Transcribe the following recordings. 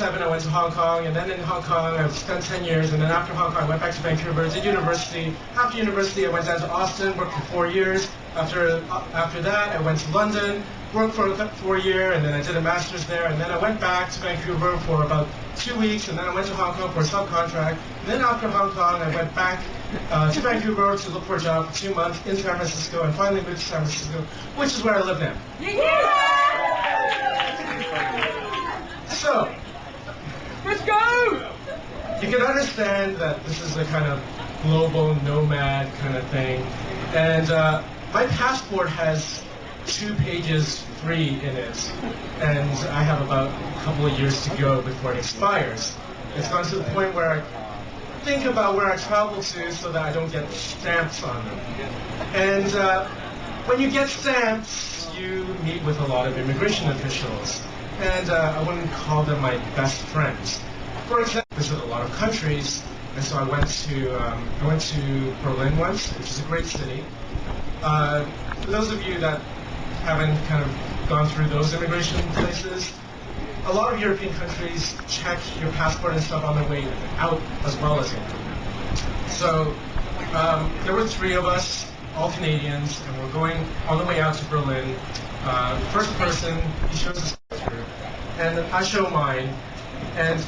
1997, I went to Hong Kong, and then in Hong Kong, I spent 10 years, and then after Hong Kong, I went back to Vancouver, did university. After university, I went down to Austin, worked for 4 years. After that, I went to London, worked for 4 years, and then I did a master's there, and then I went back to Vancouver for about 2 weeks, and then I went to Hong Kong for a subcontract. And then after Hong Kong, I went back to Vancouver to look for a job for 2 months in San Francisco, and finally moved to San Francisco, which is where I live now. So, let's go! You can understand that this is a kind of global nomad kind of thing. And my passport has 2 pages free in it. And I have about a couple of years to go before it expires. It's gone to the point where I think about where I travel to so that I don't get stamps on them. And when you get stamps, you meet with a lot of immigration officials. And I wouldn't call them my best friends. For example, I visit a lot of countries, and so I went to Berlin once, which is a great city. For those of you that haven't kind of gone through those immigration places, a lot of European countries check your passport and stuff on their way out as well as in. So there were 3 of us, all Canadians, and we're going on the way out to Berlin. First person, he shows us through, and I show mine, and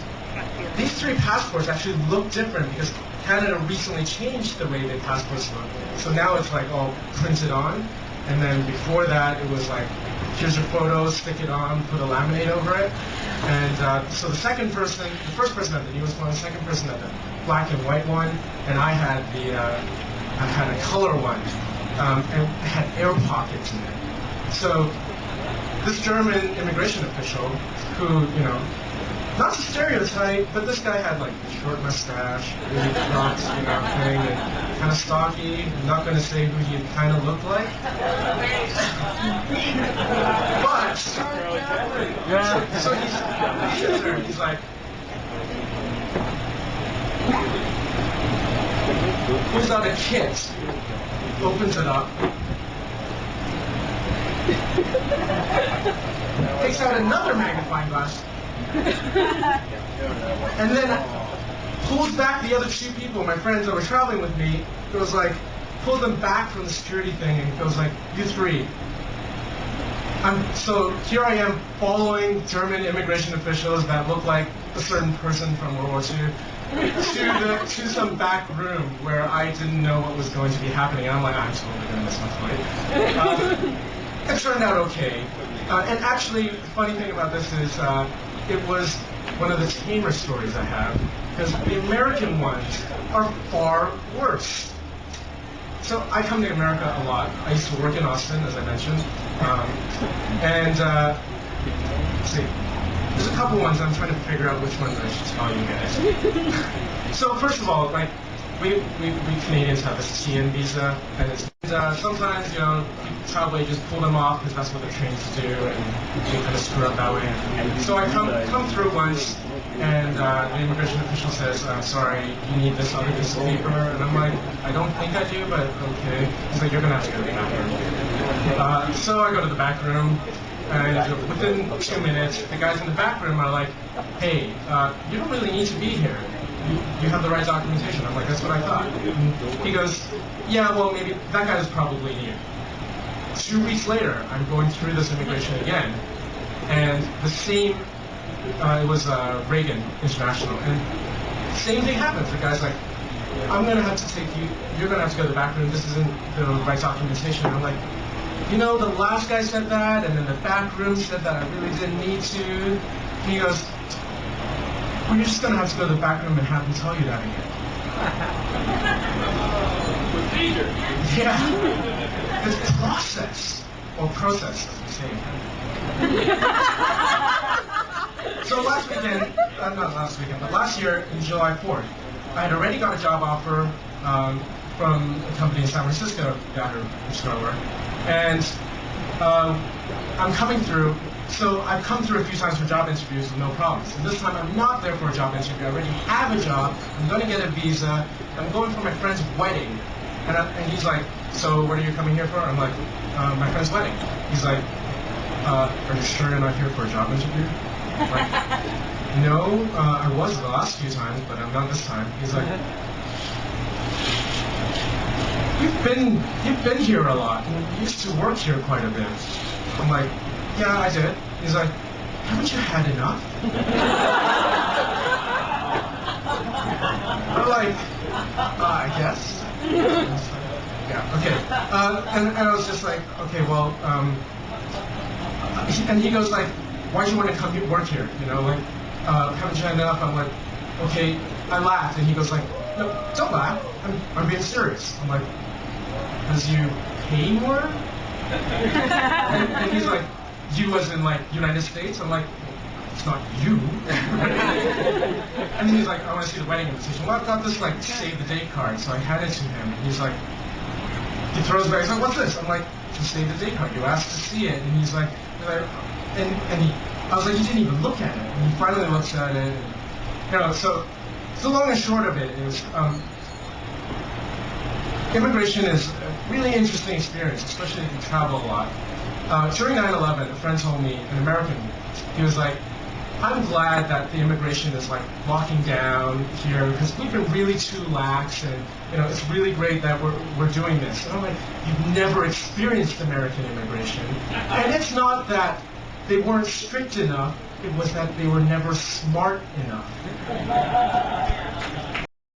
these 3 passports actually look different because Canada recently changed the way their passports look. So now it's like all printed on, and then before that it was like, here's your photo, stick it on, put a laminate over it. And so the first person had the newest one, the second person had the black and white one, and I had a color one, and it had air pockets in it. So this German immigration official, who, you know, not to stereotype, but this guy had like a short mustache, really cropped, you know, thing, and kind of stocky. I'm not going to say who he kind of looked like. But, so he's there, he's like, pulls out a kit, opens it up, takes out another magnifying glass, and then pulls back the other 2 people, my friends that were traveling with me. It was like, pulls them back from the security thing and goes like, you 3. So here I am following German immigration officials that look like a certain person from World War II to some back room where I didn't know what was going to be happening. And I'm like, I'm totally going to miss my flight. It turned out okay. And actually, the funny thing about this is it was one of the tamer stories I have, because the American ones are far worse. So I come to America a lot. I used to work in Austin, as I mentioned. Let's see. There's a couple ones I'm trying to figure out which ones I should tell you guys. So first of all, like, we Canadians have this TN visa, and it's sometimes, you know, travel just pull them off because that's what they're trained to do, and you kind of screw up that way. So I come through once, and the immigration official says, I'm sorry, you need this other piece of paper, and I'm like, I don't think I do, but okay. He's like, you're gonna have to go to the back room. So I go to the back room, and within 2 minutes, the guys in the back room are like, hey, you don't really need to be here. You have the right documentation. I'm like, that's what I thought. And he goes, yeah, well, maybe that guy is probably new. 2 weeks later, I'm going through this immigration again, and the same, it was Reagan International, and same thing happens. The guy's like, I'm going to have to take you, you're going to have to go to the back room, this isn't the right documentation. I'm like, you know, the last guy said that, and then the back room said that I really didn't need to. And he goes, well, you're just going to have to go to the back room and have them tell you that again. Procedure. Yeah. It's process. Or process, as we say. So last weekend, not last weekend, but last year, in July 4th, I had already got a job offer from a company in San Francisco, Yahoo, which is where I work. And I'm coming through. So I've come through a few times for job interviews with no problems. And this time I'm not there for a job interview. I already have a job. I'm going to get a visa. I'm going for my friend's wedding. And he's like, so what are you coming here for? I'm like, my friend's wedding. He's like, are you sure you're not here for a job interview? I'm like, no, I was the last few times, but I'm not this time. He's like, you've been here a lot. You used to work here quite a bit. I'm like, yeah, I did. He's like, haven't you had enough? I'm like, I guess. Yeah, okay. And I was just like, okay, well, and he goes like, why do you want to come work here? You know, like, haven't you had enough? I'm like, okay. I laughed, and he goes like, no, don't laugh. I'm being serious. I'm like, because you pay more? And he's like, you as in like United States? I'm like, it's not you. And then he's like, I want to see the wedding invitation. Well, I've got this like save the date card, so I hand it to him, and he's like, he throws it back. He's like, what's this? I'm like, just save the date card. You asked to see it, and he's like, I was like, you didn't even look at it. And he finally looks at it, and, you know. So the long and short of it is, immigration is a really interesting experience, especially if you travel a lot. During 9/11, a friend told me, an American, he was like, I'm glad that the immigration is like locking down here because we've been really too lax, and you know it's really great that we're doing this. And I'm like, you've never experienced American immigration, and it's not that they weren't strict enough; it was that they were never smart enough.